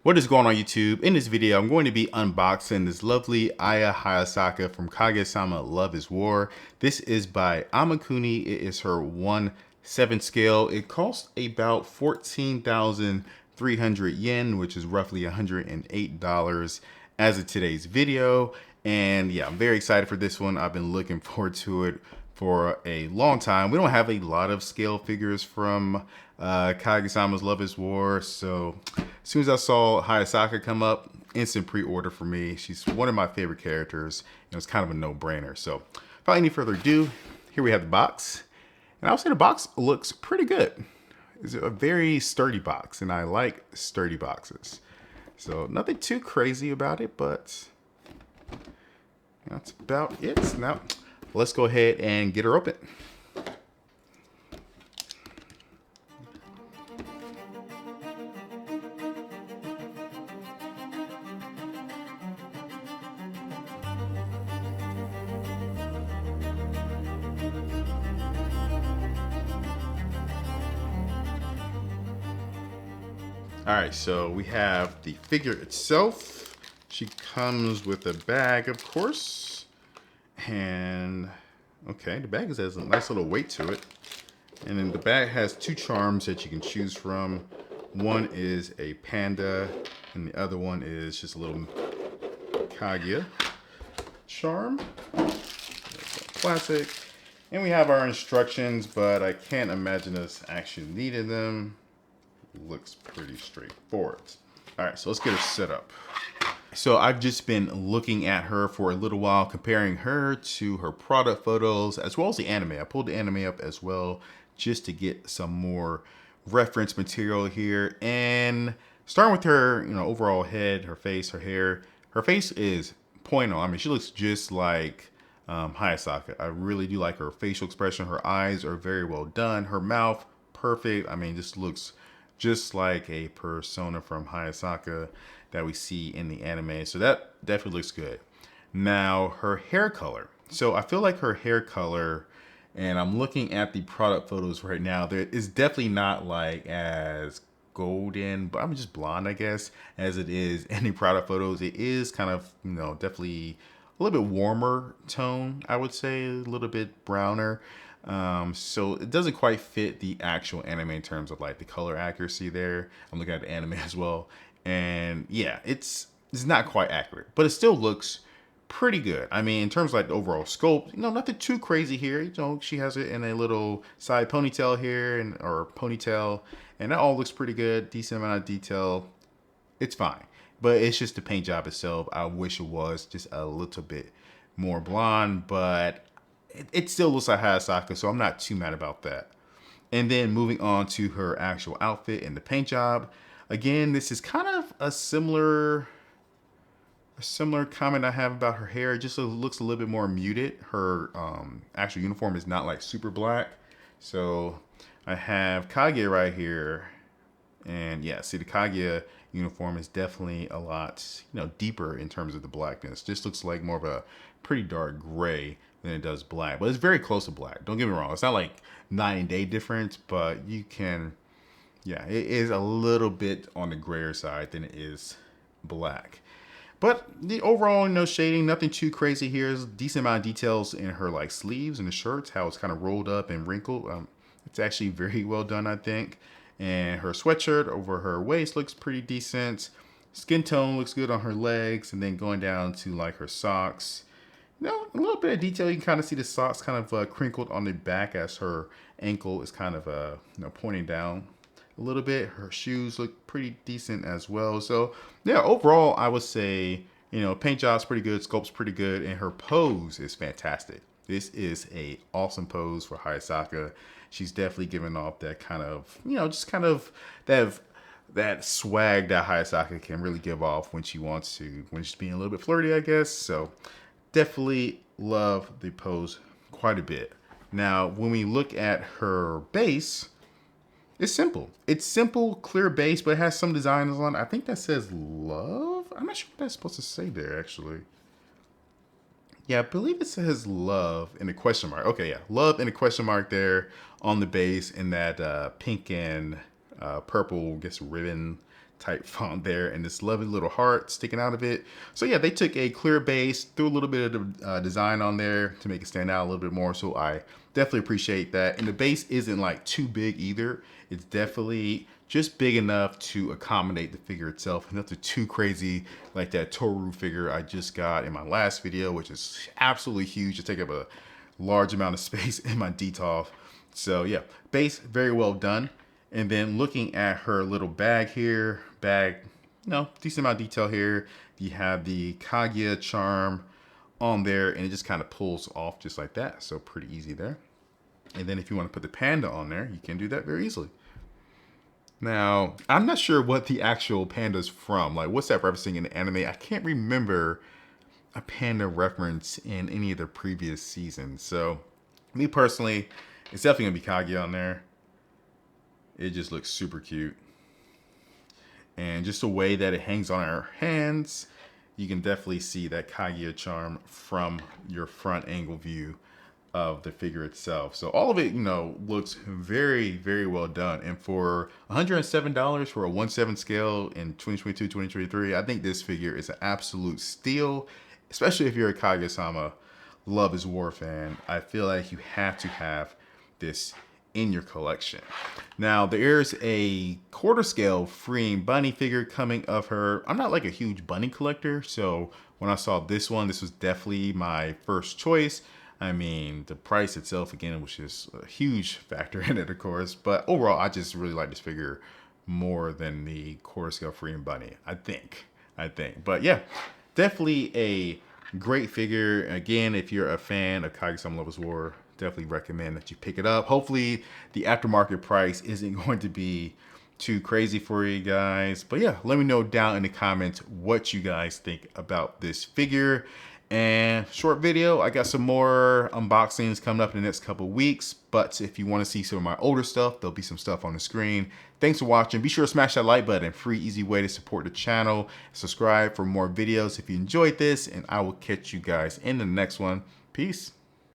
What is going on YouTube? In this video, I'm going to be unboxing this lovely Ai Hayasaka from Kaguya-Sama Love Is War. This is by Amakuni. It is her 1/7 scale. It costs about 14,300 yen, which is roughly $108 as of today's video. And yeah, I'm very excited for this one. I've been looking forward to it for a long time. We don't have a lot of scale figures from Kaguya-Sama's Love Is War, so as soon as I saw Hayasaka come up, instant pre-order for me. She's one of my favorite characters, and it's kind of a no-brainer. So without any further ado, here we have the box. And I would say the box looks pretty good. It's a very sturdy box, and I like sturdy boxes. So nothing too crazy about it, but that's about it. Now, let's go ahead and get her open. All right, so we have the figure itself. She comes with a bag, of course. And okay, the bag has a nice little weight to it. And then the bag has two charms that you can choose from. One is a panda, and the other one is just a little Kaguya charm. Classic. And we have our instructions, but I can't imagine us actually needing them. Looks pretty straightforward. All right, so let's get her set up. So I've just been looking at her for a little while, comparing her to her product photos as well as the anime. I pulled the anime up as well just to get some more reference material here. And starting with her, overall head, her face, her hair. Her face is point on. I mean, she looks just like Hayasaka. I really do like her facial expression. Her eyes are very well done. Her mouth, perfect. I mean, just looks just like a persona from Hayasaka that we see in the anime. So that definitely looks good. Now, her hair color. So I feel like her hair color, and I'm looking at the product photos right now, there is definitely not like as golden, but I'm just blonde, I guess, as it is in the product photos. It is kind of, definitely a little bit warmer tone, I would say, a little bit browner. So it doesn't quite fit the actual anime in terms of like the color accuracy there. I'm looking at the anime as well. And yeah, it's not quite accurate, but it still looks pretty good. I mean, in terms of like the overall scope, nothing too crazy here. She has it in a little side ponytail here or ponytail, and that all looks pretty good. Decent amount of detail. It's fine, but it's just the paint job itself. I wish it was just a little bit more blonde, but it still looks like Hayasaka, so I'm not too mad about that. And then moving on to her actual outfit and the paint job. Again, this is kind of a similar comment I have about her hair. It just looks a little bit more muted. Her actual uniform is not like super black. So I have Kaguya right here. And yeah, see the Kaguya uniform is definitely a lot, deeper in terms of the blackness. Just looks like more of a pretty dark gray than it does black, but it's very close to black. Don't get me wrong. It's not like night and day difference, but you can, yeah, it is a little bit on the grayer side than it is black. But the overall, shading, nothing too crazy here. There's a decent amount of details in her like sleeves and the shirts, how it's kind of rolled up and wrinkled. It's actually very well done, I think. And her sweatshirt over her waist looks pretty decent. Skin tone looks good on her legs. And then going down to like her socks. A little bit of detail. You can kind of see the socks kind of crinkled on the back as her ankle is kind of pointing down a little bit. Her shoes look pretty decent as well. So yeah, overall, I would say, paint job's pretty good, sculpt's pretty good, and her pose is fantastic. This is a awesome pose for Hayasaka. She's definitely giving off that kind of, just kind of that swag that Hayasaka can really give off when she wants to, when she's being a little bit flirty, I guess. So definitely love the pose quite a bit. Now, when we look at her base, it's simple. It's simple, clear base, but it has some designs on it. I think that says love. I'm not sure what that's supposed to say there, actually. Yeah, I believe it says love in a question mark. Okay, yeah, love in a question mark there on the base in that pink and purple, I guess, ribbon type font there, and this lovely little heart sticking out of it. So yeah, they took a clear base, threw a little bit of design on there to make it stand out a little bit more. So I definitely appreciate that. And the base isn't like too big either. It's definitely just big enough to accommodate the figure itself. Nothing too crazy like that Toru figure I just got in my last video, which is absolutely huge to take up a large amount of space in my DTOF. So yeah, base very well done. And then looking at her little bag here, decent amount of detail here. You have the Kaguya charm on there, and it just kind of pulls off just like that. So pretty easy there. And then if you want to put the panda on there, you can do that very easily. Now, I'm not sure what the actual panda's from. Like, what's that referencing in the anime? I can't remember a panda reference in any of the previous seasons. So, me personally, it's definitely gonna be Kaguya on there. It just looks super cute. And just the way that it hangs on our hands, you can definitely see that Kaguya charm from your front angle view of the figure itself. So all of it, looks very, very well done. And for $107 for a 1/7 scale in 2022, 2023, I think this figure is an absolute steal, especially if you're a Kaguya-Sama Love Is War fan. I feel like you have to have this in your collection. Now there's a quarter scale freeing bunny figure coming of her. I'm not like a huge bunny collector, so when I saw this one, this was definitely my first choice. I mean, the price itself, again, was just a huge factor in it, of course. But overall, I just really like this figure more than the quarter scale freeing bunny, I think. But yeah, definitely a great figure. Again, if you're a fan of Kaguya-Sama Love Is War, definitely recommend that you pick it up. Hopefully the aftermarket price isn't going to be too crazy for you guys. But yeah, let me know down in the comments what you guys think about this figure. And short video, I got some more unboxings coming up in the next couple of weeks. But if you want to see some of my older stuff, there'll be some stuff on the screen. Thanks for watching. Be sure to smash that like button. Free, easy way to support the channel. Subscribe for more videos if you enjoyed this. And I will catch you guys in the next one. Peace.